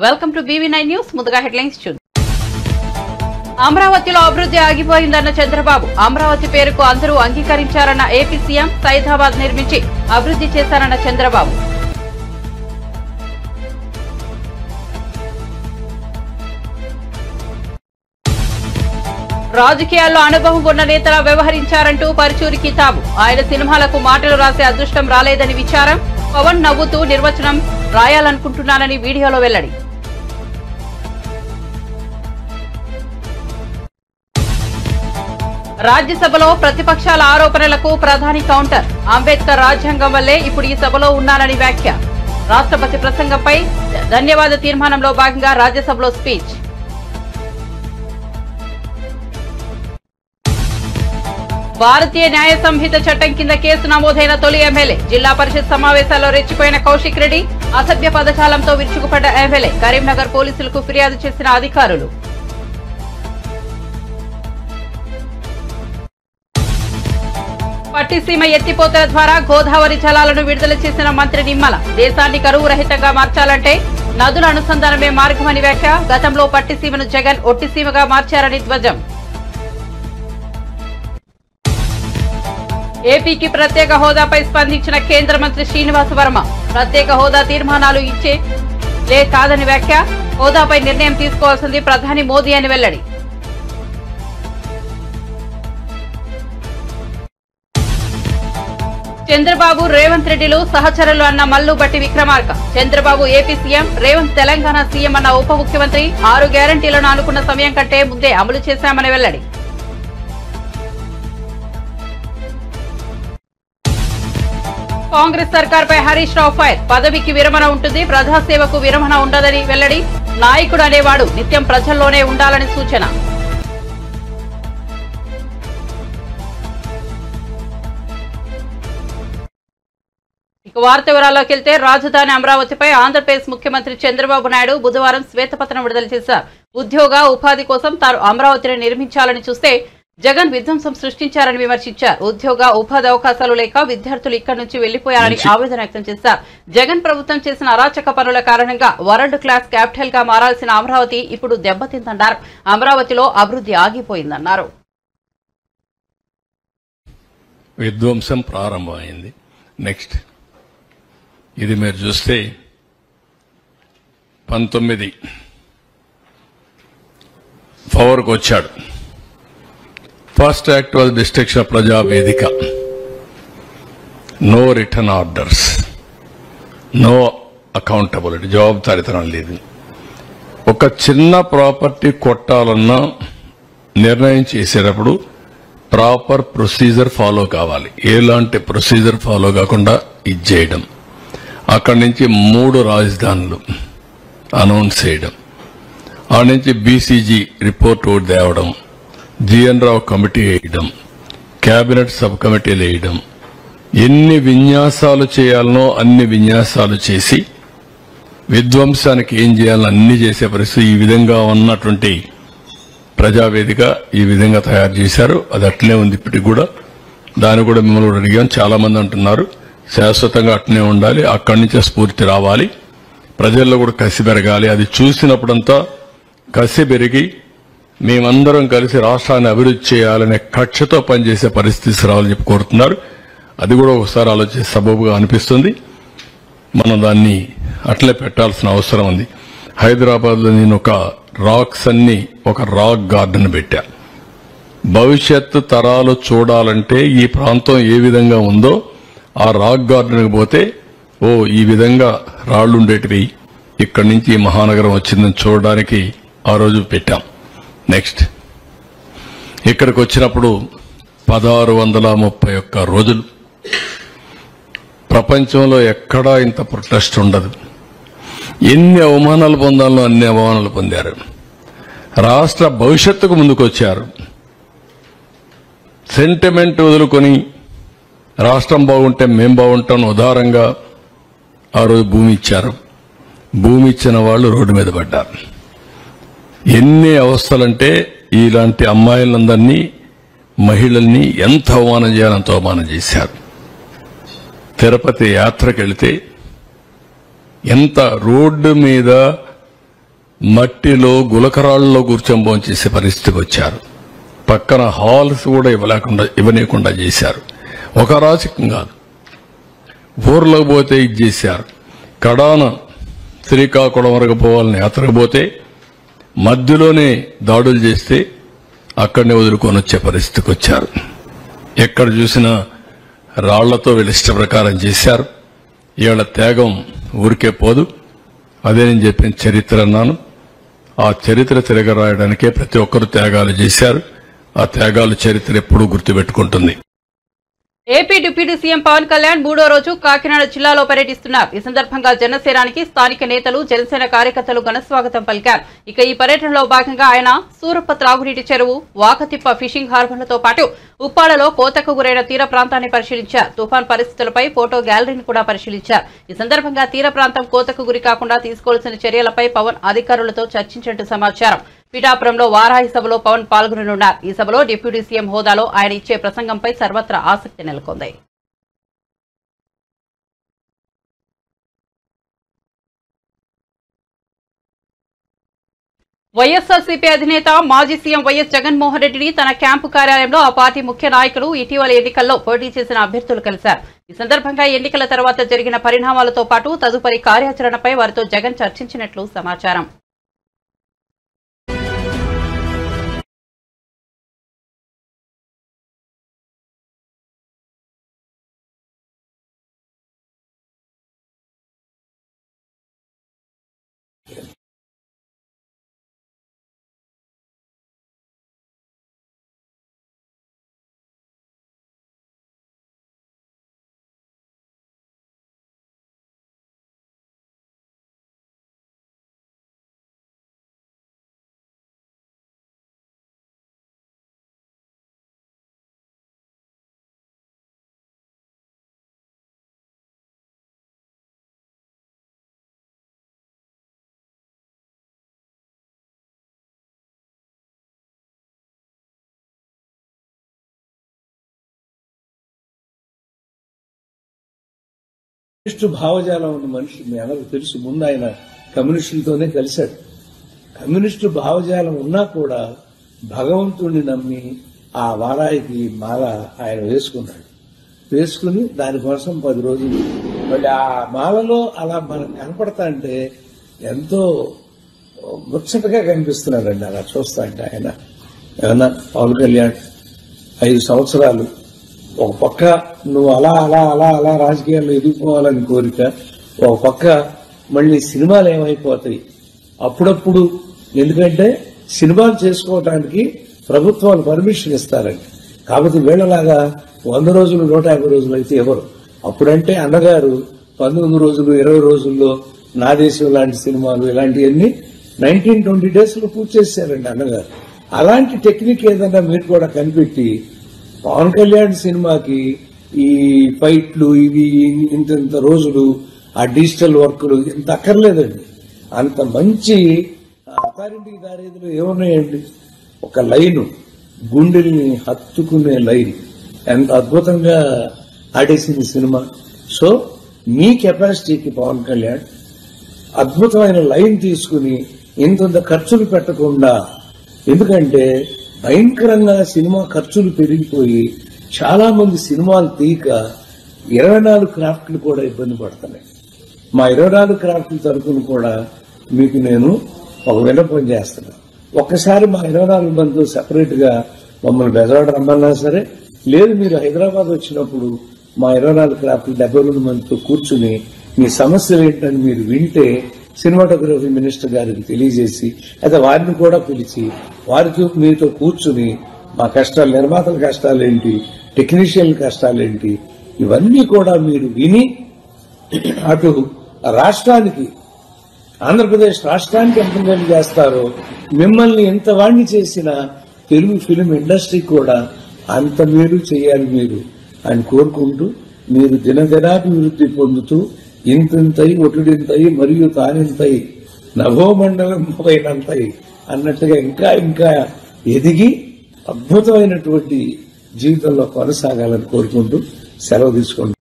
Welcome to BV9 news. ముందుగా headlines చూద్దాం. అమరావతిలో అభివృద్ధి ఆగిపోయిందన్న చంద్రబాబు. అమరావతి పేరుకు అందరూ అంగీకరించారన్న ఏపీ సీఎం. సైదాబాద్ నిర్మించి అభివృద్ధి చేశారన్న చంద్రబాబు. రాజకీయాల్లో అనుభవం ఉన్న నేతలా వ్యవహరించారంటూ పరుచూరి కితాబు. ఆయన సినిమాలకు మాటలు రాసే అదృష్టం రాలేదని విచారం. పవన్ నవ్వుతూ నిర్వచనం రాయాలనుకుంటున్నానని వీడియోలో వెల్లడి. రాజ్యసభలో ప్రతిపక్షాల ఆరోపణలకు ప్రధాని కౌంటర్. అంబేద్కర్ రాజ్యాంగం వల్లే ఇప్పుడు ఈ సభలో ఉన్నానని వ్యాఖ్య. రాష్ట్రపతి ప్రసంగంపై ధన్యవాద తీర్మానంలో భాగంగా రాజ్యసభలో స్పీచ్. భారతీయ న్యాయ సంహిత చట్టం కింద కేసు నమోదైన తొలి ఎమ్మెల్యే. జిల్లా పరిషత్ సమావేశాల్లో రెచ్చిపోయిన కౌశిక్ రెడ్డి. అసభ్య పదజాలంతో విరుచుకుపడ్డ ఎమ్మెల్యే. కరీంనగర్ పోలీసులకు ఫిర్యాదు చేసిన అధికారులు. పట్టిసీమ ఎత్తిపోతల ద్వారా గోదావరి జలాలను విడుదల చేసిన మంత్రి నిమ్మల. దేశాన్ని కరువు రహితంగా మార్చాలంటే నదుల అనుసంధానమే మార్గమని వ్యాఖ్య. గతంలో పట్టిసీమను జగన్ ఒట్టిసీమగా మార్చారని ధ్వజం. ఏపీకి ప్రత్యేక హోదాపై స్పందించిన కేంద్ర మంత్రి శ్రీనివాస వర్మ. ప్రత్యేక హోదా తీర్మానాలు ఇచ్చే కాదని వ్యాఖ్య. హోదాపై నిర్ణయం తీసుకోవాల్సింది ప్రధాని మోదీ అని వెల్లడి. చంద్రబాబు రేవంత్ రెడ్డిలు సహచరులు అన్న మల్లు బట్టి Vikramarka. Chandrababu AP CM, Revanth Telangana CM అన్న ఉప ముఖ్యమంత్రి. 6 గ్యారంటీలను అనుకున్న సమయం కంటే ముందే అమలు చేశామని వెల్లడి. కాంగ్రెస్ సర్కార్పై హరీష్ రావు ఫైర్. పదవికి విరమణ ఉంటుంది, ప్రజాసేవకు విరమణ ఉండదని వెల్లడి. నాయకుడు అనేవాడు నిత్యం ప్రజల్లోనే ఉండాలని సూచన. ఇక వార్త వివరాల్లోకి వెళ్తే, రాజధాని అమరావతిపై ఆంధ్రప్రదేశ్ ముఖ్యమంత్రి చంద్రబాబు నాయుడు బుధవారం శ్వేతపత్రం విడుదల చేశారు. ఉద్యోగ ఉపాధి కోసం తాను అమరావతిని నిర్మించాలని చూస్తే జగన్ విధ్వంసం సృష్టించారని విమర్శించారు. ఉద్యోగ ఉపాధి అవకాశాలు లేక విద్యార్థులు ఇక్కడి నుంచి వెళ్లిపోయారని ఆవేదన వ్యక్తం చేశారు. జగన్ ప్రభుత్వం చేసిన అరాచక పనుల కారణంగా వరల్డ్ క్లాస్ క్యాపిటల్ గా మారాల్సిన అమరావతి ఇప్పుడు దెబ్బతిందన్నారు. అమరావతిలో అభివృద్ధి ఆగిపోయిందన్నారు. విధ్వంసం ప్రారంభమైంది. నెక్స్ట్ ఇది మీరు చూస్తే 19 పవర్కి వచ్చాడు. First act was destruction of Praja Vedika. No return orders, no accountability, జవాబుదారీతనం లేదు. ఒక చిన్న ప్రాపర్టీ కొట్టాలన్నా నిర్ణయం చేసేటప్పుడు ప్రాపర్ ప్రొసీజర్ ఫాలో కావాలి. ఎలాంటి ప్రొసీజర్ ఫాలో కాకుండా ఇది చేయడం. అక్కడి నుంచి 3 రాజధానులు అనౌన్స్ చేయడం, ఆ నుంచి బీసీజీ రిపోర్ట్ ఒకటి తేవడం, జీఎన్ రావు కమిటీ వేయడం, కేబినెట్ సబ్ కమిటీలు వేయడం, ఎన్ని విన్యాసాలు చేయాలనో అన్ని విన్యాసాలు చేసి విధ్వంసానికి ఏం చేయాలో అన్ని చేసే పరిస్థితి. ఈ విధంగా ఉన్నటువంటి ప్రజావేదిక ఈ విధంగా తయారు చేశారు. అది అట్లనే ఉంది ఇప్పటికి కూడా. దాన్ని కూడా మిమ్మల్ని కూడా అడిగాం. చాలా మంది అంటున్నారు శాశ్వతంగా అట్లనే ఉండాలి, అక్కడి నుంచే స్ఫూర్తి రావాలి, ప్రజల్లో కూడా కసి పెరగాలి. అది చూసినప్పుడంతా కసి పెరిగి మేమందరం కలిసి రాష్ట్రాన్ని అభివృద్ధి చేయాలనే కక్షతో పనిచేసే పరిస్థితి రావాలని చెప్పి కోరుతున్నారు. అది కూడా ఒకసారి ఆలోచించే సబబుగా అనిపిస్తుంది. మనం దాన్ని అట్లే పెట్టాల్సిన అవసరం ఉంది. హైదరాబాద్లో నేను ఒక రాక్ గార్డెన్ పెట్టా. భవిష్యత్తు తరాలు చూడాలంటే ఈ ప్రాంతం ఏ విధంగా ఉందో ఆ రాక్ గార్డెన్కి పోతే ఈ విధంగా రాళ్లుండేటివి, ఇక్కడి నుంచి ఈ మహానగరం వచ్చిందని చూడడానికి ఆ రోజు పెట్టాం. నెక్స్ట్ ఇక్కడికి వచ్చినప్పుడు 1631 రోజులు. ప్రపంచంలో ఎక్కడా ఇంత ప్రొటెస్ట్ ఉండదు. ఎన్ని అవమానాలు పొందాలో అన్ని అవమానాలు పొందారు. రాష్ట్ర భవిష్యత్తుకు ముందుకొచ్చారు. సెంటిమెంట్ వదులుకొని రాష్ట్రం బాగుంటే మేం బాగుంటాం ఉదారంగా ఆ రోజు భూమి ఇచ్చారు. భూమి ఇచ్చిన వాళ్ళు రోడ్డు మీద పడ్డారు. ఎన్ని అవస్థలంటే ఇలాంటి అమ్మాయిలందరినీ, మహిళల్ని ఎంత అవమానం చేయాలంత అవమానం చేశారు. తిరుపతి యాత్రకు వెళితే ఎంత రోడ్డు మీద మట్టిలో గులకరాళ్ళలో కూర్చొని భోంచేసే పరిస్థితికి వచ్చారు. పక్కన హాల్స్ కూడా ఇవ్వనీయకుండా చేశారు. ఒక రాజకీయం కాదు, ఊర్లోకి పోతే ఇది చేశారు. కడాన శ్రీకాకుళం వరకు పోవాలని యాత్రకు పోతే మధ్యలోనే దాడులు చేస్తే అక్కడనే వదులుకొని వచ్చే పరిస్థితికి వచ్చారు. ఎక్కడ చూసినా రాళ్లతో వీళ్ళ ఇష్ట ప్రకారం చేశారు. ఇవాళ త్యాగం ఊరికే పోదు. అదే నేను చెప్పిన చరిత్ర అన్నాను. ఆ చరిత్ర తిరగరాయడానికే ప్రతి ఒక్కరు త్యాగాలు చేశారు. ఆ త్యాగాలు చరిత్ర ఎప్పుడూ గుర్తుపెట్టుకుంటుంది. ఏపీ డిప్యూటీ సీఎం పవన్ కళ్యాణ్ 3వ రోజు కాకినాడ జిల్లాలో పర్యటిస్తున్నారు. ఈ సందర్భంగా జనసేనానికి స్థానిక నేతలు, జనసేన కార్యకర్తలు ఘనస్వాగతం పలికారు. ఇక ఈ పర్యటనలో భాగంగా ఆయన సూరప్ప త్రాగునీటి చెరువు, వాకతిప్ప ఫిషింగ్ హార్బర్లతో పాటు ఉప్పాడలో కోతకు గురైన తీర ప్రాంతాన్ని పరిశీలించారు. తుఫాన్ పరిస్థితులపై ఫోటో గ్యాలరీని కూడా పరిశీలించారు. ఈ సందర్భంగా తీర ప్రాంతం కోతకు గురి కాకుండా తీసుకోవాల్సిన చర్యలపై పవన్ అధికారులతో చర్చించినట్టు సమాచారం. పిఠాపురంలో వారాహి సభలో పవన్ పాల్గొననున్నారు. ఈ సభలో డిప్యూటీ సీఎం హోదాలో ఆయన ఇచ్చే ప్రసంగంపై సర్వత్రా ఆసక్తి నెలకొంది. వైఎస్ఆర్సీపీ అధినేత మాజీ సీఎం వైఎస్ జగన్మోహన్ రెడ్డిని తన క్యాంపు కార్యాలయంలో ఆ పార్టీ ముఖ్య నాయకులు ఇటీవల ఎన్నికల్లో పోటీ చేసిన అభ్యర్థులు కలిశారు. ఈ సందర్భంగా ఎన్నికల తర్వాత జరిగిన పరిణామాలతో పాటు తదుపరి కార్యాచరణపై వారితో జగన్ చర్చించినట్లు సమాచారం. కమ్యూనిస్టు భావజాలం ఉన్న మనిషి మీ అందరూ తెలుసు. ముందు ఆయన కమ్యూనిస్టులతోనే కలిశాడు. కమ్యూనిస్టు భావజాలం ఉన్నా కూడా భగవంతుడిని నమ్మి ఆ వారాయికి మాల ఆయన వేసుకుని దానికోసం 10 రోజులు మళ్ళీ ఆ మాలలో అలా మనకు కనపడతా అంటే ఎంతో ముచ్చటగా కనిపిస్తున్నాడండి. అలా చూస్తా అంటే ఆయన ఏమన్నా పవన్ కళ్యాణ్ 5 సంవత్సరాలు ఒక పక్క నువ్వు అలా అలా అలా అలా రాజకీయాల్లో ఎదిగిపోవాలని కోరిక, ఒక పక్క మళ్ళీ సినిమాలు ఏమైపోతాయి అప్పుడప్పుడు. ఎందుకంటే సినిమాలు చేసుకోవటానికి ప్రభుత్వాలు పర్మిషన్ ఇస్తారండి. కాబట్టి వీళ్ళలాగా 100 రోజులు 150 రోజులు అయితే ఎవరు. అప్పుడంటే అన్నగారు 19 రోజులు 20 రోజుల్లో నా దేశం లాంటి సినిమాలు ఇలాంటివన్నీ 19-20 days లో పూర్తి చేశారండి అన్నగారు. అలాంటి టెక్నిక్ ఏదన్నా మీరు కూడా కనిపెట్టి పవన్ కళ్యాణ్ సినిమాకి ఈ ఫైట్లు ఇవి ఇంత రోజులు ఆ డిజిటల్ వర్క్లు ఇంత అక్కర్లేదండి. అంత మంచి అథారింటికి దారేదిలో ఏమున్నాయండి, ఒక లైను గుండెల్ని హత్తుకునే లైన్ ఎంత అద్భుతంగా ఆడేసింది సినిమా. సో మీ కెపాసిటీకి పవన్ కళ్యాణ్ అద్భుతమైన లైన్ తీసుకుని ఇంత ఖర్చులు పెట్టకుండా, ఎందుకంటే భయంకరంగా సినిమా ఖర్చులు పెరిగిపోయి చాలా మంది సినిమాలు తీయక 24 క్రాఫ్ట్లు కూడా ఇబ్బంది పడుతున్నాయి. మా 24 క్రాఫ్ట్ల తరఫున కూడా మీకు నేను ఒక విన్నపం చేస్తున్నా. ఒక్కసారి మా 24 మందితో సెపరేట్ గా మమ్మల్ని బెజవాడ రమ్మన్నా సరే, లేదు మీరు హైదరాబాద్ వచ్చినప్పుడు మా 24 క్రాఫ్ట్లు 72 మందితో కూర్చుని మీ సమస్యలు ఏంటని మీరు వింటే సినిమాటోగ్రఫీ మినిస్టర్ గారికి తెలియజేసి అయితే వారిని కూడా పిలిచి వారికి మీతో కూర్చుని మా కష్టాలు, నిర్మాతల కష్టాలేంటి, టెక్నీషియన్ల కష్టాలేంటి, ఇవన్నీ కూడా మీరు విని అటు రాష్ట్రానికి, ఆంధ్రప్రదేశ్ రాష్ట్రానికి ఎంత మేలు చేస్తారో మిమ్మల్ని ఎంత వాణ్ణి చేసిన తెలుగు ఫిలిం ఇండస్ట్రీ కూడా అంత మేలు చేయాలి మీరు అని కోరుకుంటూ, మీరు దినదినాభివృద్ధి పొందుతూ ఇంతింతై ఒటుడింతై మరియు తానింతై నభోమండలం పోయినంతై అన్నట్టుగా ఇంకా ఇంకా ఎదిగి అద్భుతమైనటువంటి జీవితంలో కొనసాగాలని కోరుకుంటూ సెలవు తీసుకుంటాం.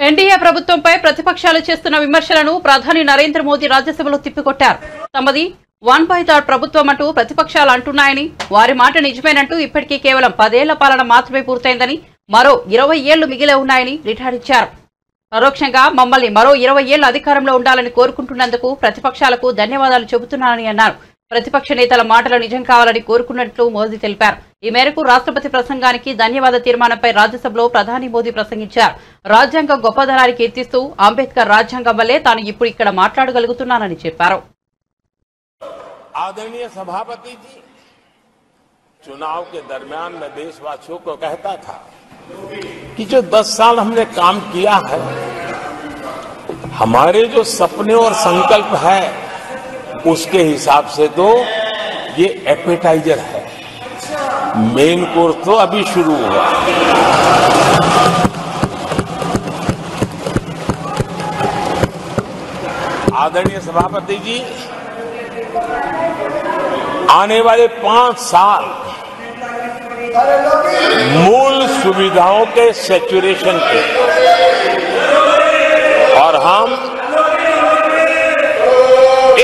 ఎన్డీఏ ప్రభుత్వంపై ప్రతిపక్షాలు చేస్తున్న విమర్శలను ప్రధాని నరేంద్ర మోదీ రాజ్యసభలో తిప్పికొట్టారు. తమది 1/3 ప్రభుత్వం అంటూ ప్రతిపక్షాలు అంటున్నాయని, వారి మాట నిజమేనంటూ ఇప్పటికీ కేవలం 10 ఏళ్ల పాలన మాత్రమే పూర్తయిందని, మరో 20 ఏళ్లు మిగిలే ఉన్నాయని రిటార్డిచ్చారు. పరోక్షంగా మమ్మల్ని మరో 20 ఏళ్లు అధికారంలో ఉండాలని కోరుకుంటున్నందుకు ప్రతిపక్షాలకు ధన్యవాదాలు చెబుతున్నానని అన్నారు. ప్రతిపక్ష నేతల మాటలు నిజం కావాలని కోరుకున్నట్లు మోదీ తెలిపారు. ఈ మేరకు రాష్ట్రపతి ప్రసంగానికి ధన్యవాద తీర్మానంపై రాజ్యసభలో ప్రధాని మోదీ ప్రసంగించారు. రాజ్యాంగం గొప్పదనాన్ని కీర్తిస్తూ అంబేద్కర్ రాజ్యాంగం వల్లే తాను ఇప్పుడు ఇక్కడ మాట్లాడగలుగుతున్నానని చెప్పారు. आदरणीय सभापति जी, चुनाव के दरमियान मैं देशवासियों को कहता था कि जो 10 साल हमने काम किया है, हमारे जो सपने और संकल्प है, उसके हिसाब से तो ये एपेटाइजर है, मेन कोर्स तो अभी शुरू हुआ। आदरणीय सभापति जी, आने वाले 5 साल मूल सुविधाओं के सैचुरेशन के, और हम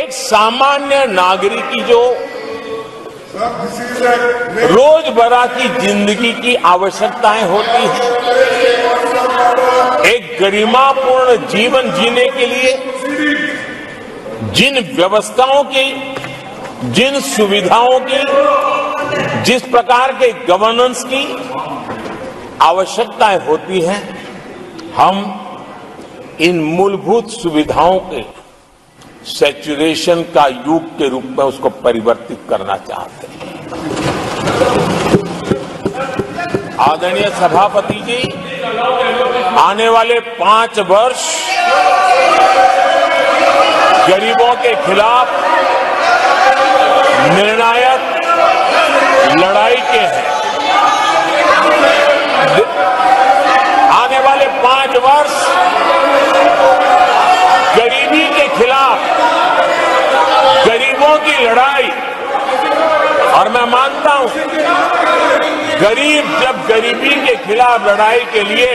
एक सामान्य नागरिक की जो रोजमर्रा की जिंदगी की आवश्यकताएं होती हैं, एक गरिमापूर्ण जीवन जीने के लिए जिन व्यवस्थाओं की, जिन सुविधाओं की, जिस प्रकार के गवर्नेंस की आवश्यकताएं होती हैं, हम इन मूलभूत सुविधाओं के सैचुरेशन का युग के रूप में उसको परिवर्तित करना चाहते हैं। आदरणीय सभापति जी, आने वाले 5 वर्ष गरीबों के खिलाफ निर्णायक लड़ाई के हैं। आने वाले 5 वर्ष गरीबी के खिलाफ, गरीबों की लड़ाई, और मैं मानता हूं गरीब जब गरीबी के खिलाफ लड़ाई के लिए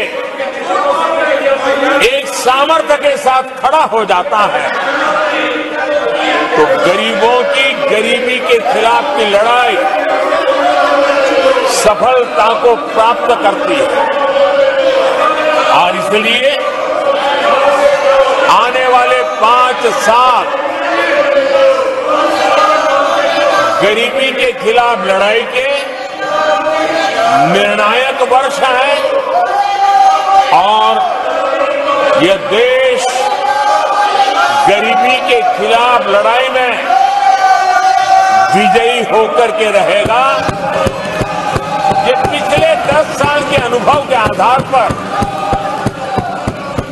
एक सामर्थ्य के साथ खड़ा हो जाता है, तो गरीबों की गरीबी के खिलाफ की लड़ाई सफलता को प्राप्त करती है। और इसलिए आने वाले 5 साल गरीबी के खिलाफ लड़ाई के निर्णायक वर्ष हैं, और यह देश गरीबी के खिलाफ लड़ाई में विजयी होकर के रहेगा। ये पिछले 10 साल के अनुभव के आधार पर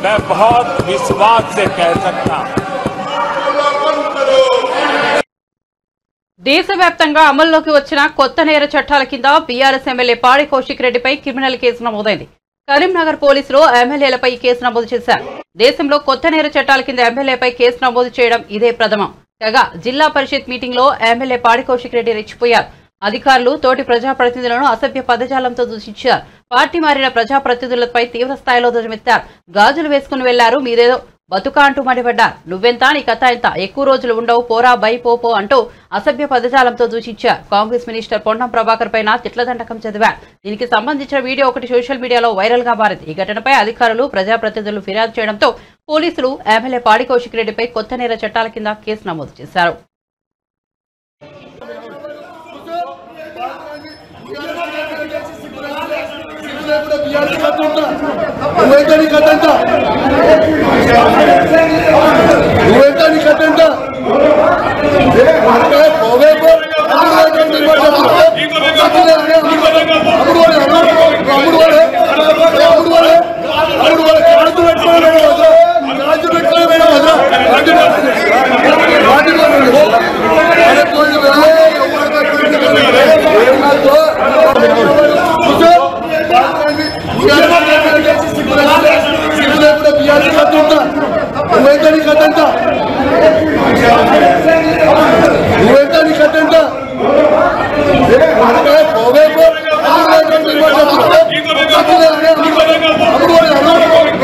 मैं बहुत विश्वास से कह सकता हूं। దేశవ్యాప్తంగా అమల్లోకి వచ్చిన కొత్త నేర చట్టాల కింద బీఆర్ఎస్ ఎమ్మెల్యే పాడి కౌశిక్ రెడ్డిపై క్రిమినల్ కేసు నమోదైంది. కరీంనగర్ పోలీసులు ఎమ్మెల్యేలపై కేసు నమోదు చేశారు. దేశంలో కొత్త నేర చట్టాల కింద ఎమ్మెల్యేపై కేసు నమోదు చేయడం ఇదే ప్రథమం. కాగా జిల్లా పరిషత్ మీటింగ్ లో ఎమ్మెల్యే పాడి కౌశిక్ రెడ్డి రెచ్చిపోయారు. అధికారులు తోటి ప్రజాప్రతినిధులను అసభ్య పదజాలంతో దూషించారు. పార్టీ మారిన ప్రజాప్రతినిధులపై తీవ్ర స్థాయిలో ధ్వజమెత్తారు. గాజులు వేసుకుని వెళ్లారు, మీరేదో బతుకా అంటూ మండిపడ్డారు. నువ్వెంత, నీ కథ ఎంత, ఎక్కువ రోజులు ఉండవు, పోరా బై పోపో అంటూ అసభ్య పదజాలంతో దూషించారు. కాంగ్రెస్ మినిస్టర్ పొన్నం ప్రభాకర్ పైన తిట్లదండకం చదివారు. దీనికి సంబంధించిన వీడియో ఒకటి సోషల్ మీడియాలో వైరల్ గా మారింది. ఈ ఘటనపై అధికారులు, ప్రజాప్రతినిధులు ఫిర్యాదు చేయడంతో పోలీసులు ఎమ్మెల్యే పాడి కౌశిక్ రెడ్డిపై కొత్త నేర చట్టాల కింద కేసు నమోదు చేశారు.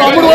అప్పుడు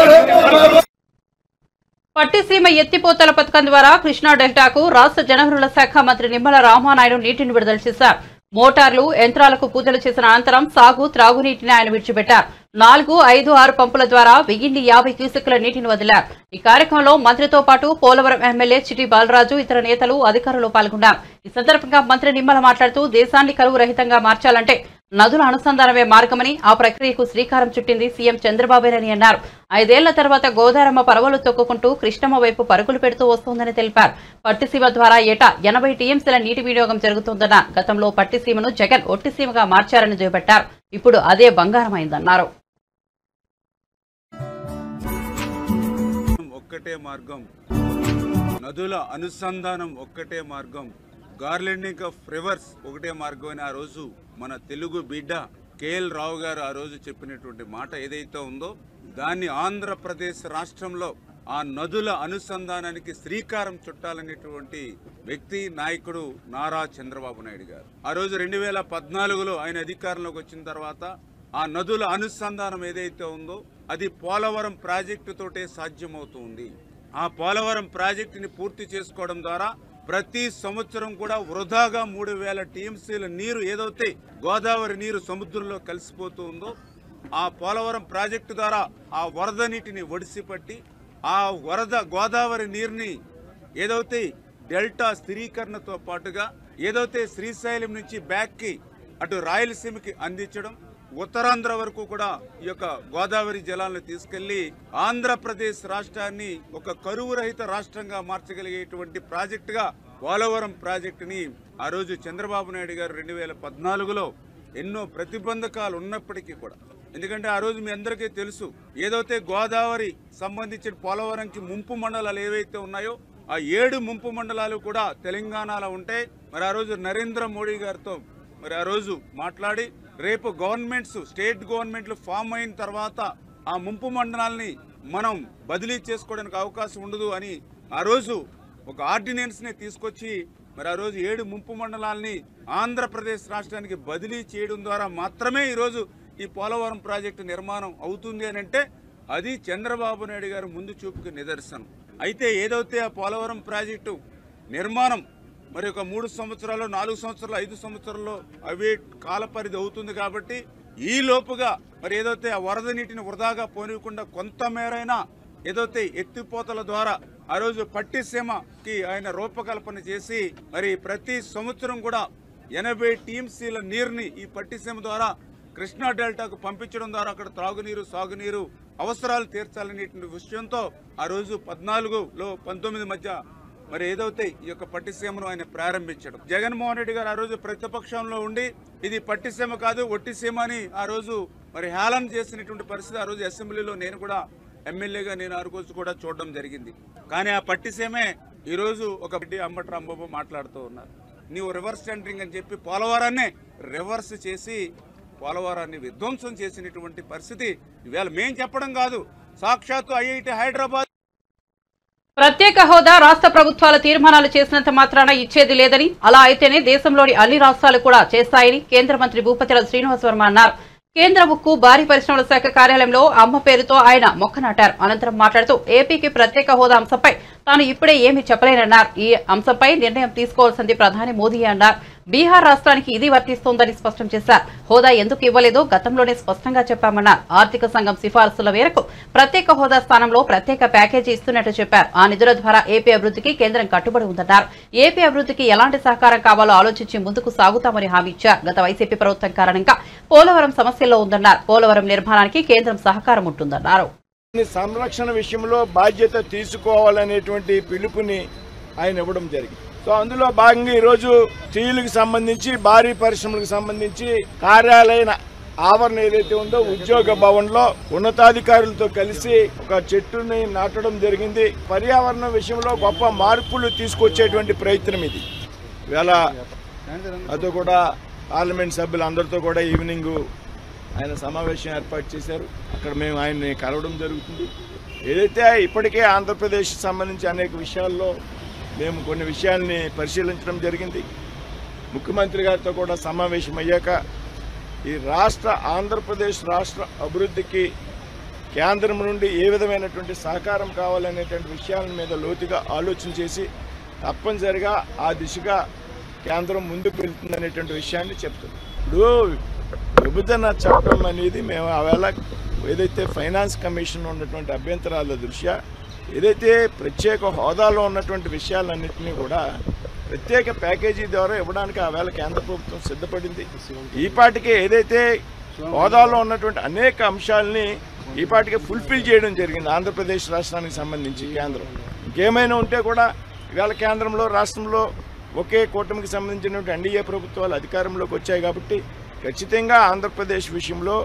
పట్టిసీమ ఎత్తిపోతల పథకం ద్వారా కృష్ణా డెల్టాకు రాష్ట్ర జలవనరుల శాఖ మంత్రి నిమ్మల రామానాయుడు నీటిని విడుదల చేశారు. మోటార్లు, యంత్రాలకు పూజలు చేసిన అనంతరం సాగు, త్రాగునీటిని ఆయన విడిచిపెట్టారు. 4, 5, 6 పంపుల ద్వారా 1050 క్యూసెక్కుల నీటిని వదిలారు. ఈ కార్యక్రమంలో మంత్రితో పాటు పోలవరం ఎమ్మెల్యే చిటి బాలరాజు, ఇతర నేతలు, అధికారులు పాల్గొన్నారు. ఈ సందర్భంగా మంత్రి నిమ్మల మాట్లాడుతూ దేశాన్ని కరువు రహితంగా మార్చాలంటే నదుల అనుసంధానమే మార్గమని, ఆ ప్రక్రియకు శ్రీకారం చుట్టింది సీఎం చంద్రబాబేనని అన్నారు. 5 ఏళ్ల తర్వాత గోదారమ్మ పరవలు తొక్కుకుంటూ కృష్ణమ్మ వైపు పరుగులు పెడుతూ వస్తోందని తెలిపారు. పట్టిసీమ ద్వారా ఏటా 80 టీఎంసీల నీటి వినియోగం జరుగుతోందన్న గతంలో పట్టిసీమను జగన్ ఒట్టిసీమగా మార్చారని దుయ్యబట్టారు. ఇప్పుడు అదే బంగారమైందన్నారు. ఒక్కటే మార్గం, నదుల అనుసంధానం ఒక్కటే మార్గం, గార్లెండింగ్ ఆఫ్ రివర్స్ ఒకటే మార్గం అని ఆ రోజు మన తెలుగు బిడ్డ కేఎల్ రావు గారు ఆ రోజు చెప్పినటువంటి మాట ఏదైతే ఉందో దాన్ని ఆంధ్రప్రదేశ్ రాష్ట్రంలో ఆ నదుల అనుసంధానానికి శ్రీకారం చుట్టాలనేటువంటి వ్యక్తి, నాయకుడు నారా చంద్రబాబు నాయుడు గారు. ఆ రోజు 2014లో ఆయన అధికారంలోకి వచ్చిన తర్వాత ఆ నదుల అనుసంధానం ఏదైతే ఉందో అది పోలవరం ప్రాజెక్టు తోటే సాధ్యమవుతుంది. ఆ పోలవరం ప్రాజెక్టుని పూర్తి చేసుకోవడం ద్వారా ప్రతి సంవత్సరం కూడా వృధాగా 3000 టీఎంసీల నీరు ఏదైతే గోదావరి నీరు సముద్రంలో కలిసిపోతూ ఉందో ఆ పోలవరం ప్రాజెక్టు ద్వారా ఆ వరద నీటిని ఒడిసిపట్టి ఆ వరద గోదావరి నీరుని ఏదైతే డెల్టా స్థిరీకరణతో పాటుగా ఏదైతే శ్రీశైలం నుంచి బ్యాక్కి అటు రాయలసీమకి అందించడం, ఉత్తరాంధ్ర వరకు కూడా ఈ యొక్క గోదావరి జలాలను తీసుకెళ్లి ఆంధ్రప్రదేశ్ రాష్ట్రాన్ని ఒక కరువు రహిత రాష్ట్రంగా మార్చగలిగేటువంటి ప్రాజెక్టుగా పోలవరం ప్రాజెక్టుని ఆ రోజు చంద్రబాబు నాయుడు గారు 2014లో ఎన్నో ప్రతిబంధకాలు ఉన్నప్పటికీ కూడా, ఎందుకంటే ఆ రోజు మీ అందరికీ తెలుసు ఏదైతే గోదావరి సంబంధించిన పోలవరంకి ముంపు మండలాలు ఏవైతే ఉన్నాయో ఆ 7 ముంపు మండలాలు కూడా తెలంగాణలో ఉంటే మరి ఆ రోజు నరేంద్ర మోడీ గారితో మరి ఆ రోజు మాట్లాడి రేపు గవర్నమెంట్స్ స్టేట్ గవర్నమెంట్లు ఫామ్ అయిన తర్వాత ఆ ముంపు మండలాల్ని మనం బదిలీ చేసుకోవడానికి అవకాశం ఉండదు అని ఆ రోజు ఒక ఆర్డినెన్స్ని తీసుకొచ్చి మరి ఆ రోజు 7 ముంపు మండలాల్ని ఆంధ్రప్రదేశ్ రాష్ట్రానికి బదిలీ చేయడం ద్వారా మాత్రమే ఈరోజు ఈ పోలవరం ప్రాజెక్టు నిర్మాణం అవుతుంది అని అంటే అది చంద్రబాబు నాయుడు గారు ముందు చూపుకి నిదర్శనం. అయితే ఏదైతే ఆ పోలవరం ప్రాజెక్టు నిర్మాణం మరి ఒక 3 సంవత్సరాలు, 4 సంవత్సరాలు, 5 సంవత్సరాల్లో అవే కాలపరిధి అవుతుంది కాబట్టి ఈ లోపుగా మరి ఏదైతే ఆ వరద నీటిని వృధాగా పోనివ్వకుండా కొంతమేరైనా ఏదైతే ఎత్తిపోతల ద్వారా ఆ రోజు పట్టిసీమకి ఆయన రూపకల్పన చేసి మరి ప్రతి సంవత్సరం కూడా 80 టీఎంసీల నీరుని ఈ పట్టిసీమ ద్వారా కృష్ణా డెల్టాకు పంపించడం ద్వారా అక్కడ త్రాగునీరు, సాగునీరు అవసరాలు తీర్చాలనేటువంటి విషయంతో ఆ రోజు 14లో 19 మధ్య మరి ఏదైతే ఈ యొక్క పట్టిసీమను ఆయన ప్రారంభించడం, జగన్మోహన్ రెడ్డి గారు ఆ రోజు ప్రతిపక్షంలో ఉండి ఇది పట్టిసీమ కాదు ఒట్టిసీమ అని ఆ రోజు మరి హేళన చేసినటువంటి పరిస్థితి ఆ రోజు అసెంబ్లీలో నేను కూడా ఎమ్మెల్యేగా నేను ఆ రోజు కూడా చూడడం జరిగింది. కానీ ఆ పట్టిసీమే ఈరోజు ఒక అంబటి రాంబాబు మాట్లాడుతూ ఉన్నారు, నీవు రివర్స్ టెండరింగ్ అని చెప్పి పోలవరాన్నే రివర్స్ చేసి పోలవరాన్ని విధ్వంసం చేసినటువంటి పరిస్థితి ఇవాళ మేం చెప్పడం కాదు, సాక్షాత్తు ఐఐటి హైదరాబాద్ ప్రత్యేక హోదా రాష్ట్ర ప్రభుత్వాల తీర్మానాలు చేసినంత మాత్రాన ఇచ్చేది లేదని, అలా అయితేనే దేశంలోని అన్ని రాష్ట్రాలు కూడా చేస్తాయని కేంద్ర మంత్రి భూపతిరాజు శ్రీనివాస్ వర్మ అన్నారు. కేంద్ర ఉక్కు భారీ పరిశ్రమల శాఖ కార్యాలయంలో అమ్మ పేరుతో ఆయన మొక్క నాటారు. అనంతరం మాట్లాడుతూ ఏపీకి ప్రత్యేక హోదా అంశంపై తాను ఇప్పుడే ఏమీ చెప్పలేనన్నారు. ఈ అంశంపై నిర్ణయం తీసుకోవాల్సింది ప్రధాని మోదీ అన్నారు. బీహార్ రాష్ట్రానికి ఇది వర్తిస్తోందని స్పష్టం చేశారు. హోదా ఎందుకు ఇవ్వలేదో గతంలోనే స్పష్టంగా చెప్పామన్నారు. ఆర్థిక సంఘం సిఫారసుల మేరకు ప్రత్యేక హోదా స్థానంలో ప్రత్యేక ప్యాకేజీ ఇస్తున్నట్టు చెప్పారు. ఆ నిధుల ద్వారా ఏపీ అభివృద్ధికి కేంద్రం కట్టుబడి ఉందన్నారు. ఏపీ అభివృద్ధికి ఎలాంటి సహకారం కావాలో ఆలోచించి ముందుకు సాగుతామని హామీ ఇచ్చారు. గత వైసీపీ ప్రభుత్వం కారణంగా పోలవరం సమస్యల్లో ఉందన్నారు. పోలవరం నిర్మాణానికి కేంద్రం సహకారం ఉంటుందన్నారు. సంరక్షణ విషయంలో బాధ్యత తీసుకోవాలనేటువంటి పిలుపుని ఆయన ఇవ్వడం జరిగింది. సో అందులో భాగంగా ఈరోజు స్టీలుకి సంబంధించి భారీ పరిశ్రమలకు సంబంధించి కార్యాలయ ఆవరణ ఏదైతే ఉందో ఉద్యోగ భవన్లో ఉన్నతాధికారులతో కలిసి ఒక చెట్టుని నాటడం జరిగింది. పర్యావరణ విషయంలో గొప్ప మార్పులు తీసుకొచ్చేటువంటి ప్రయత్నం ఇది. ఇవాళ అదో కూడా పార్లమెంట్ సభ్యులు అందరితో కూడా ఈవినింగ్ ఆయన సమావేశం ఏర్పాటు చేశారు. అక్కడ మేము ఆయన్ని కలవడం జరుగుతుంది. ఏదైతే ఇప్పటికే ఆంధ్రప్రదేశ్ సంబంధించి అనేక విషయాల్లో మేము కొన్ని విషయాల్ని పరిశీలించడం జరిగింది. ముఖ్యమంత్రి గారితో కూడా సమావేశం అయ్యాక ఈ ఆంధ్రప్రదేశ్ రాష్ట్ర అభివృద్ధికి కేంద్రం నుండి ఏ విధమైనటువంటి సహకారం కావాలనేటువంటి విషయాల మీద లోతుగా ఆలోచన చేసి తప్పనిసరిగా ఆ దిశగా కేంద్రం ముందుకు వెళ్తుందనేటువంటి విషయాన్ని చెప్తుంది. ఇప్పుడు విభజన చట్టం అనేది మేము ఆవేళ ఏదైతే ఫైనాన్స్ కమిషన్ ఉన్నటువంటి అభ్యంతరాల దృష్ట్యా ఏదైతే ప్రత్యేక హోదాలో ఉన్నటువంటి విషయాలన్నింటినీ కూడా ప్రత్యేక ప్యాకేజీ ద్వారా ఇవ్వడానికి ఆవేళ కేంద్ర ప్రభుత్వం సిద్ధపడింది. ఈపాటికే ఏదైతే హోదాలో ఉన్నటువంటి అనేక అంశాలని ఈపాటికే ఫుల్ఫిల్ చేయడం జరిగింది ఆంధ్రప్రదేశ్ రాష్ట్రానికి సంబంధించి కేంద్రం. ఇంకేమైనా ఉంటే కూడా ఇవాళ కేంద్రంలో రాష్ట్రంలో ఒకే కూటమికి సంబంధించినటువంటి ఎన్డీఏ ప్రభుత్వాలు అధికారంలోకి వచ్చాయి కాబట్టి ఖచ్చితంగా ఆంధ్రప్రదేశ్ విషయంలో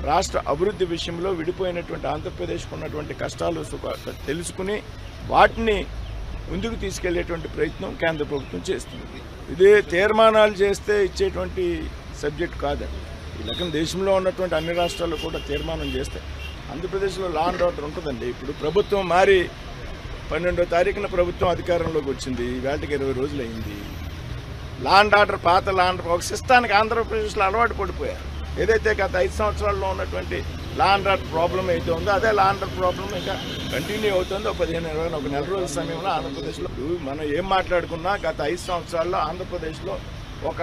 రాష్ట్ర అభివృద్ధి విషయంలో విడిపోయినటువంటి ఆంధ్రప్రదేశ్కు ఉన్నటువంటి కష్టాలు తెలుసుకుని వాటిని ముందుకు తీసుకెళ్లేటువంటి ప్రయత్నం కేంద్ర ప్రభుత్వం చేస్తుంది. ఇదే తీర్మానాలు చేస్తే ఇచ్చేటువంటి సబ్జెక్ట్ కాదండి. ఈ రకం దేశంలో ఉన్నటువంటి అన్ని రాష్ట్రాల్లో కూడా తీర్మానం చేస్తే ఆంధ్రప్రదేశ్లో లా అండ్ ఆర్డర్ ఉంటుందండి. ఇప్పుడు ప్రభుత్వం మారి 12వ తారీఖున ప్రభుత్వం అధికారంలోకి వచ్చింది, వేటకి 20 రోజులు అయింది. లా అండ్ ఆర్డర్ పాత లా అండ్ ఒక సిస్టానికి ఆంధ్రప్రదేశ్లో అలవాటు పడిపోయారు. ఏదైతే గత 5 సంవత్సరాల్లో ఉన్నటువంటి లా అండ్ ఆర్డర్ ప్రాబ్లం అయితే ఉందో అదే లా అండ్ ఆర్డర్ ప్రాబ్లం ఇంకా కంటిన్యూ అవుతుందో 15-20 ఒక నెల రోజుల సమయంలో ఆంధ్రప్రదేశ్లో మనం ఏం మాట్లాడుకున్నా గత 5 సంవత్సరాల్లో ఆంధ్రప్రదేశ్లో ఒక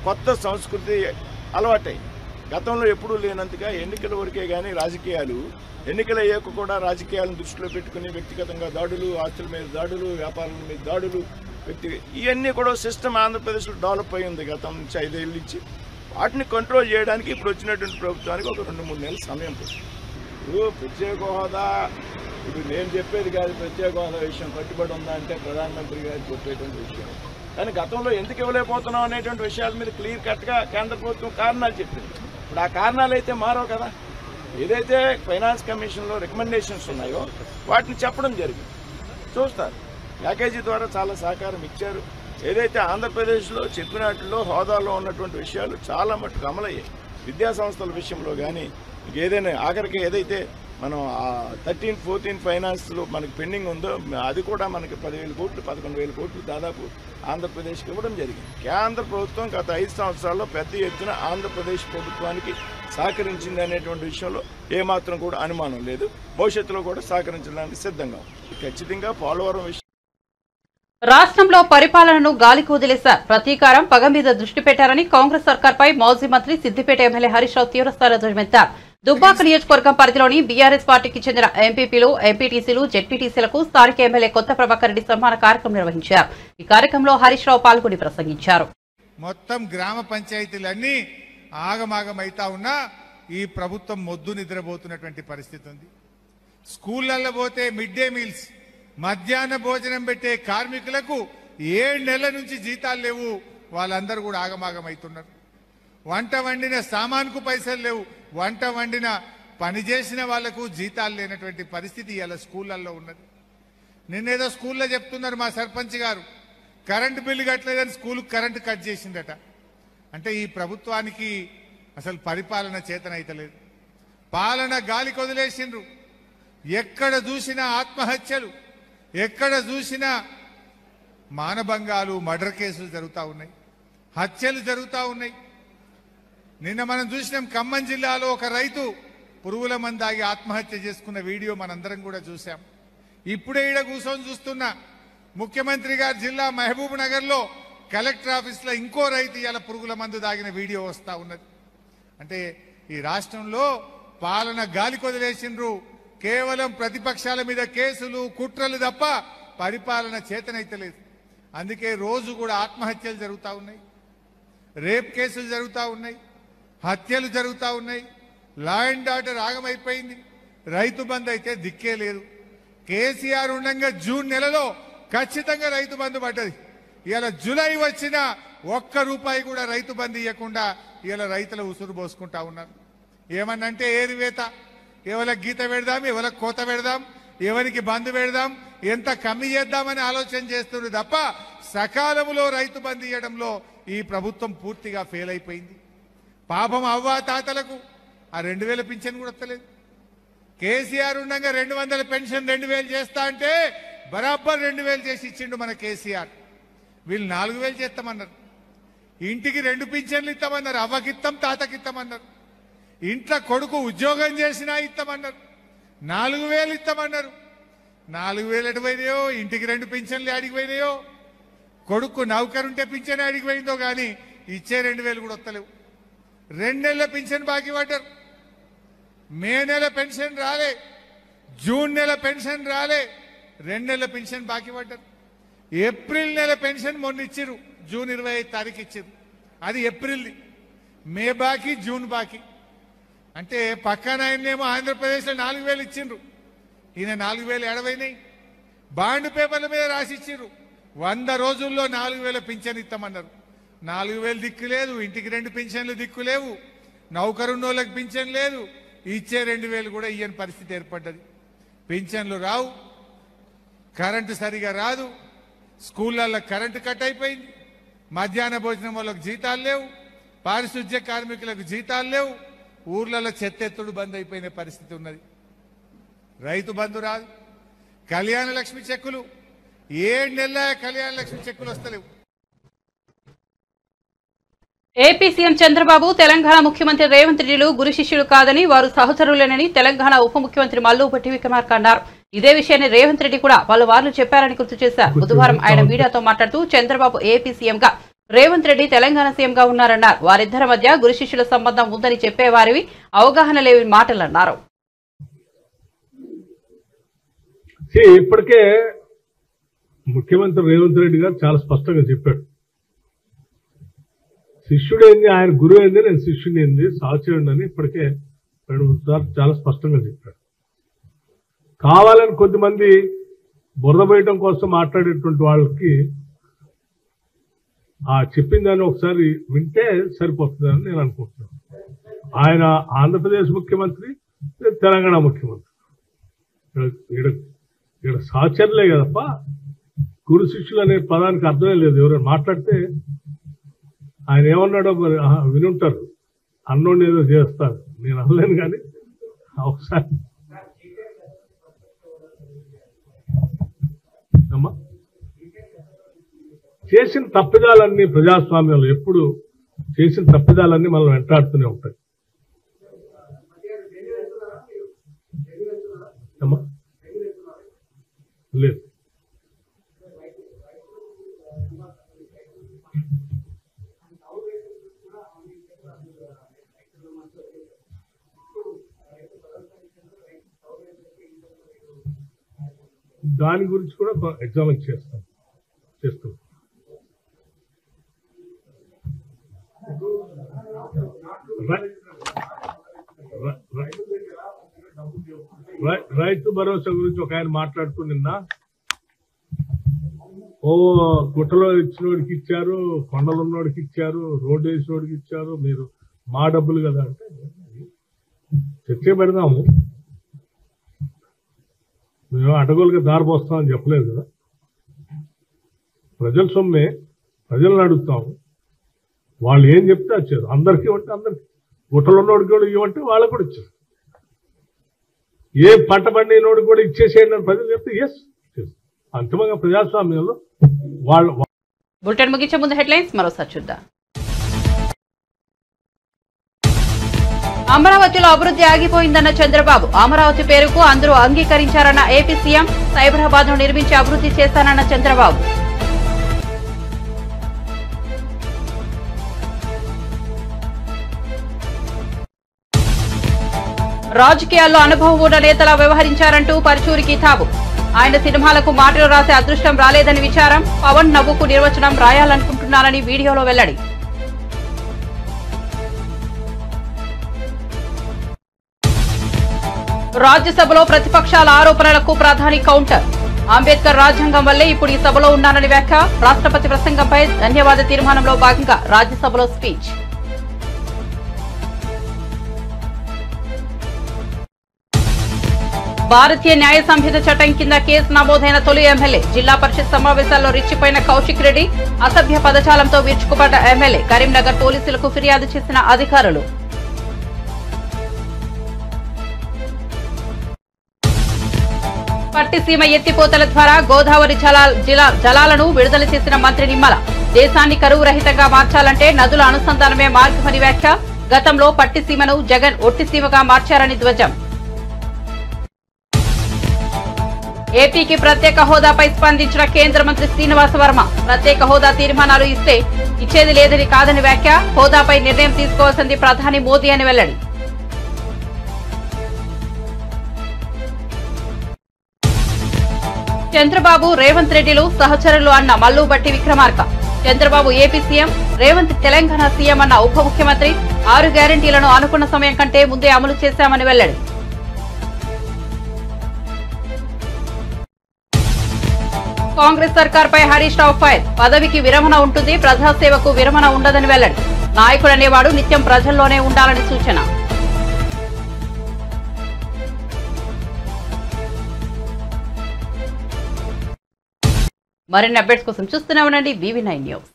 కొత్త సంస్కృతి అలవాటై గతంలో ఎప్పుడూ లేనంతగా ఎన్నికల వరకే కానీ రాజకీయాలు ఎన్నికల అయ్యాక కూడా రాజకీయాలను దృష్టిలో పెట్టుకుని వ్యక్తిగతంగా దాడులు, ఆస్తుల మీద దాడులు, వ్యాపారాల మీద దాడులు, ఇవన్నీ కూడా సిస్టమ్ ఆంధ్రప్రదేశ్లో డెవలప్ అయి ఉంది గతం నుంచి 5 ఏళ్ళ నుంచి. వాటిని కంట్రోల్ చేయడానికి ఇప్పుడు వచ్చినటువంటి ప్రభుత్వానికి ఒక 2-3 నెలల సమయం పడుతుంది. ఇప్పుడు ప్రత్యేక హోదా ఇప్పుడు నేను చెప్పేది కాదు, ప్రత్యేక హోదా విషయం కట్టుబడి ఉందా అంటే ప్రధానమంత్రి గారు చెప్పేటువంటి విషయం. కానీ గతంలో ఎందుకు ఇవ్వలేకపోతున్నాం అనేటువంటి విషయాల మీద క్లియర్ కట్గా కేంద్ర ప్రభుత్వం కారణాలు చెప్పింది. ఇప్పుడు ఆ కారణాలు అయితే మారవు కదా. ఏదైతే ఫైనాన్స్ కమిషన్లో రికమెండేషన్స్ ఉన్నాయో వాటిని చెప్పడం జరిగింది. చూస్తారు ప్యాకేజీ ద్వారా చాలా సహకారం ఇచ్చారు. ఏదైతే ఆంధ్రప్రదేశ్లో చెప్పినట్లో హోదాలో ఉన్నటువంటి విషయాలు చాలా మట్టుకు అమలయ్యాయి. విద్యా సంస్థల విషయంలో కానీ ఏదైనా ఆఖరికి ఏదైతే మనం 13-14 ఫైనాన్స్లో మనకి పెండింగ్ ఉందో అది కూడా మనకి 10,000 కోట్లు 11,000 కోట్లు దాదాపు ఆంధ్రప్రదేశ్కి ఇవ్వడం జరిగింది. కేంద్ర ప్రభుత్వం గత 5 సంవత్సరాల్లో పెద్ద ఎత్తున ఆంధ్రప్రదేశ్ ప్రభుత్వానికి సహకరించింది అనేటువంటి విషయంలో ఏమాత్రం కూడా అనుమానం లేదు. భవిష్యత్తులో కూడా సహకరించడానికి సిద్ధంగా ఉంది. ఖచ్చితంగా పోలవరం విషయం రాష్ట్రంలో పరిపాలనను గాలికి వదిలేశారు. ప్రతీకారం పగ మీద దృష్టి పెట్టారని కాంగ్రెస్ సర్కార్పై మాజీ మంత్రి సిద్దిపేట ఎమ్మెల్యే హరీష్ రావు తీవ్రస్థాయిలో ధ్వజమెత్తారు. దుబ్బాక నియోజకవర్గం పరిధిలోని బీఆర్ఎస్ పార్టీకి చెందిన ఎంపీపీలు, ఎంపీటీసీలు, జెడ్పీటీసీలకు స్థానిక ఎమ్మెల్యే కొత్త ప్రభాకర్ రెడ్డి సన్మాన కార్యక్రమం నిర్వహించారు. ఈ కార్యక్రమంలో హరీష్ రావు పాల్గొని ప్రసంగించారు. మొత్తం గ్రామ పంచాయతీలన్నీ ఆగమాగమైతా ఉన్నా ఈ ప్రభుత్వం మొద్దు నిద్రపోతున్నటువంటి పరిస్థితి ఉంది. స్కూళ్లలో పోతే మిడ్ డే మీల్స్ మధ్యాహ్న భోజనం పెట్టే కార్మికులకు 7 నెలల నుంచి జీతాలు లేవు. వాళ్ళందరూ కూడా ఆగమాగమవుతున్నారు. వంట వండిన సామాన్కు పైసలు లేవు. వంట వండిన పని చేసిన వాళ్లకు జీతాలు లేనటువంటి పరిస్థితి ఇలా స్కూళ్లలో ఉన్నది. నిన్నేదో స్కూల్లో చెప్తున్నారు మా సర్పంచ్ గారు, కరెంటు బిల్లు కట్టలేదని స్కూల్కి కరెంటు కట్ చేసిందట. అంటే ఈ ప్రభుత్వానికి అసలు పరిపాలన చేతనైతలేదు. పాలన గాలికి వదిలేసిండ్రు. ఎక్కడ చూసినా ఆత్మహత్యలు, ఎక్కడ చూసినా మానభంగాలు, మర్డర్ కేసులు జరుగుతూ ఉన్నాయి, హత్యలు జరుగుతూ ఉన్నాయి. నిన్న మనం చూసినాం ఖమ్మం జిల్లాలో ఒక రైతు పురుగుల మందు తాగి ఆత్మహత్య చేసుకున్న వీడియో మనందరం కూడా చూసాం. ఇప్పుడే ఈడ కూర్చొని చూస్తున్నా ముఖ్యమంత్రి గారి జిల్లా మహబూబ్ నగర్ లో కలెక్టర్ ఆఫీస్ లో ఇంకో రైతు ఇలా పురుగుల మందు తాగిన వీడియో వస్తా ఉన్నది. అంటే ఈ రాష్ట్రంలో పాలన గాలికి వదిలేసిండ్రు. కేవలం ప్రతిపక్షాల మీద కేసులు, కుట్రలు తప్ప పరిపాలన చేతనైతలేదు. అందుకే రోజు కూడా ఆత్మహత్యలు జరుగుతూ ఉన్నాయి, రేప్ కేసులు జరుగుతూ ఉన్నాయి, హత్యలు జరుగుతూ ఉన్నాయి. లా అండ్ ఆర్డర్ ఆగమైపోయింది. రైతు బంధు అయితే దిక్కే లేదు. కేసీఆర్ ఉండగా జూన్ నెలలో ఖచ్చితంగా రైతు బంధు పడ్డది. ఇలా జూలై వచ్చినా ₹1 కూడా రైతు బంధు ఇవ్వకుండా ఇలా రైతుల ఉసురు పోసుకుంటా ఉన్నారు. ఏమన్నంటే ఏరివేత, ఎవరికి గీత పెడదాం, ఎవరికి కోత పెడదాం, ఎవరికి బంధు పెడదాం, ఎంత కమ్మి చేద్దామని ఆలోచన చేస్తుంది తప్ప సకాలంలో రైతు బంధు ఇవ్వడంలో ఈ ప్రభుత్వం పూర్తిగా ఫెయిల్ అయిపోయింది. పాపం అవ్వా తాతలకు ఆ 2,000 పింఛన్ కూడా వస్తలేదు. కేసీఆర్ ఉండగా 200 పెన్షన్ 2,000 చేస్తా అంటే బరాబర్ 2,000 చేసి ఇచ్చిండు మన కేసీఆర్. వీళ్ళు 4,000 చేస్తామన్నారు. ఇంటికి 2 పింఛన్లు ఇస్తామన్నారు. అవ్వకిత్తం, తాతకిత్తామన్నారు. ఇంట్లో కొడుకు ఉద్యోగం చేసినా ఇస్తామన్నారు, 4,000 ఇస్తామన్నారు. 4,000 ఎటు పోయినాయో, ఇంటికి 2 పింఛన్లు అడిగిపోయినాయో, కొడుకు నౌకరుంటే పింఛన్ అడిగిపోయిందో కానీ ఇచ్చే 2,000 కూడా వస్తలేవు. 2 నెలల పింఛన్ బాకీ పడ్డారు. మే నెల పెన్షన్ రాలే, జూన్ నెల పెన్షన్ రాలే, 2 నెలల పెన్షన్ బాకీ పడ్డారు. ఏప్రిల్ నెల పెన్షన్ మొన్న ఇచ్చిర్రు, జూన్ 25 తారీఖు ఇచ్చిర్రు, అది ఏప్రిల్ది. మే బాకీ, జూన్ బాకీ. అంటే పక్కన ఆయనేమో ఆంధ్రప్రదేశ్లో 4,000 ఇచ్చిండ్రు, ఈయన 4,000 ఎడవైనాయి. బాండ్ పేపర్ల మీద రాసి ఇచ్చిర్రు, 100 రోజుల్లో 4,000 పింఛన్ ఇస్తామన్నారు. 4,000 దిక్కు లేదు, ఇంటికి 2 పింఛన్లు దిక్కు లేవు, నౌకరున్నోళ్ళకి పింఛన్ లేదు, ఇచ్చే 2,000 కూడా ఇయ్యని పరిస్థితి ఏర్పడ్డది. పింఛన్లు రావు, కరెంటు సరిగా రాదు, స్కూళ్ళల్లో కరెంటు కట్ అయిపోయింది, మధ్యాహ్న భోజనం వాళ్ళకు జీతాలు లేవు, పారిశుద్ధ్య కార్మికులకు జీతాలు లేవు, ఊర్లలో చెత్తెత్తుడు బంద్ అయిపోయిన పరిస్థితి ఉన్నది. రైతు బంధు రాదు, కళ్యాణ లక్ష్మి చెక్కులు 7 నెలల కళ్యాణ లక్ష్మి చెక్కులు వస్తలేవు. ఏపీ సీఎం చంద్రబాబు తెలంగాణ ముఖ్యమంత్రి రేవంత్ రెడ్డిలు గురు శిష్యులు కాదని, వారు సహచరులేనని తెలంగాణ ఉప ముఖ్యమంత్రి మల్లుభట్టి విక్రమార్క అన్నారు. ఇదే విషయాన్ని రేవంత్ రెడ్డి కూడా పలువార్లు చెప్పారని గుర్తు చేశారు. బుధవారం ఆయన మీడియాతో మాట్లాడుతూ చంద్రబాబు ఏపీ సీఎంగా, రేవంత్ రెడ్డి తెలంగాణ సీఎంగా ఉన్నారన్నారు. వారిద్దరి మధ్య గురు శిష్యుల సంబంధం ఉందని చెప్పేవారివి అవగాహన లేని మాటలన్నారు. ఇప్పటికే ముఖ్యమంత్రి రేవంత్ రెడ్డి గారు చాలా స్పష్టంగా చెప్పాడు, శిష్యుడేంది, ఆయన గురువు ఏంది, నేను శిష్యుని ఏంది, సహచరుడు అని ఇప్పటికే 2-3 సార్లు చాలా స్పష్టంగా చెప్పాడు. కావాలని కొద్దిమంది బురద వేయడం కోసం మాట్లాడేటువంటి వాళ్ళకి ఆ చెప్పిన దాన్ని ఒకసారి వింటే సరిపోతుందని నేను అనుకుంటున్నాను. ఆయన ఆంధ్రప్రదేశ్ ముఖ్యమంత్రి, తెలంగాణ ముఖ్యమంత్రి, ఇక్కడ సహచరులే కదప్ప, గురు శిష్యులు అనే పదానికి అర్థమే లేదు. ఎవరైనా మాట్లాడితే ఆయన ఏమన్నాడో మరి వినుంటారు, అన్నోడిని ఏదో చేస్తారు, నేను అనలేను. కానీ ఒకసారి చేసిన తప్పిదాలన్నీ ప్రజాస్వామ్యంలో ఎప్పుడు చేసిన తప్పిదాలన్నీ మనం వెంటాడుతూనే ఉంటాయి. లేదు, దాని గురించి కూడా ఎగ్జామిన్ చేస్తాం. రైతు భరోసా గురించి ఒక ఆయన మాట్లాడుతూ నిన్న, గుట్టలో ఇచ్చినోడికి ఇచ్చారు, కొండలు ఉన్నోడికి ఇచ్చారు, రోడ్డు వేసినోడికి ఇచ్చారు, మీరు మా డబ్బులు కదా అంటే చర్చ పెడదాము. మేము అడ్డగోలుగా దారి పోస్తామని చెప్పలేదు కదా. ప్రజల సొమ్మే, ప్రజలను అడుగుతాము, వాళ్ళు ఏం చెప్తే వచ్చారు. అందరికీ ఇవ్వంటే అందరికి, గుట్టలు ఉన్నోడికి కూడా ఇవ్వంటే వాళ్ళకు కూడా ఇచ్చారు. ఏ పంట పండినోడికి కూడా ఇచ్చేసేయండి అని ప్రజలు చెప్తే ఎస్, అంతిమంగా ప్రజాస్వామ్యంలో వాళ్ళు. బులెటిన్ ముగించే ముందు హెడ్లైన్స్ మరోసారి చూద్దాం. అమరావతిలో అభివృద్ధి ఆగిపోయిందన్న చంద్రబాబు, అమరావతి పేరుకు అందరూ అంగీకరించారన్న ఏపీ సీఎం, సైబరాబాద్ ను నిర్మించి అభివృద్ధి చేస్తానన్న చంద్రబాబు. రాజకీయాల్లో అనుభవం ఉన్న నేతలా వ్యవహరించారంటూ పరుచూరికి తావు, ఆయన సినిమాలకు మాటలు రాసే అదృష్టం రాలేదని విచారం, పవన్ నవ్వుకు నిర్వచనం రాయాలనుకుంటున్నారని వీడియోలో వెల్లడి. రాజ్యసభలో ప్రతిపక్షాల ఆరోపణలకు ప్రధాని కౌంటర్, అంబేద్కర్ రాజ్యాంగం వల్లే ఇప్పుడు ఈ సభలో ఉన్నానని వ్యాఖ్య, రాష్ట్రపతి ప్రసంగంపై ధన్యవాద తీర్మానంలో భాగంగా రాజ్యసభలో స్పీచ్. భారతీయ న్యాయ సంహిత చట్టం కింద కేసు నమోదైన తొలి ఎమ్మెల్యే, జిల్లా పరిషత్ సమావేశాల్లో రెచ్చిపోయిన కౌశిక్ రెడ్డి, అసభ్య పదజాలంతో విరుచుకుపడ్డ ఎమ్మెల్యే, కరీంనగర్ పోలీసులకు ఫిర్యాదు చేసిన అధికారులు. పట్టిసీమ ఎత్తిపోతల ద్వారా గోదావరి జలాలను విడుదల చేసిన మంత్రి నిమ్మల, దేశాన్ని కరువు రహితంగా మార్చాలంటే నదుల అనుసంధానమే మార్గమని వ్యాఖ్య, గతంలో పట్టిసీమను జగన్ ఒట్టిసీమగా మార్చారని ధ్వజం. ఏపీకి ప్రత్యేక హోదాపై స్పందించిన కేంద్ర మంత్రి శ్రీనివాస వర్మ. ప్రత్యేక హోదా తీర్మానాలు ఇస్తే ఇచ్చేది లేదని కాదని వ్యాఖ్య. హోదాపై నిర్ణయం తీసుకోవాల్సింది ప్రధాని మోదీ అని వెల్లడి. చంద్రబాబు రేవంత్ రెడ్డిలు సహచరులు అన్న Mallu Bhatti Vikramarka. Chandrababu AP CM, Revanth Telangana CM అన్న ఉప ముఖ్యమంత్రి 6 గ్యారెంటీలను అనుకున్న సమయం కంటే ముందే అమలు చేశామని వెల్లడి. కాంగ్రెస్ సర్కార్పై హరీష్ రావు ఫైర్. పదవికి విరమణ ఉంటుంది, ప్రజాసేవకు విరమణ ఉండదని వెల్లడి. నాయకుడనేవాడు నిత్యం ప్రజల్లోనే ఉండాలని సూచన. మరిన్ని అప్డేట్స్ కోసం చూస్తూనే ఉండండి VV9 న్యూస్.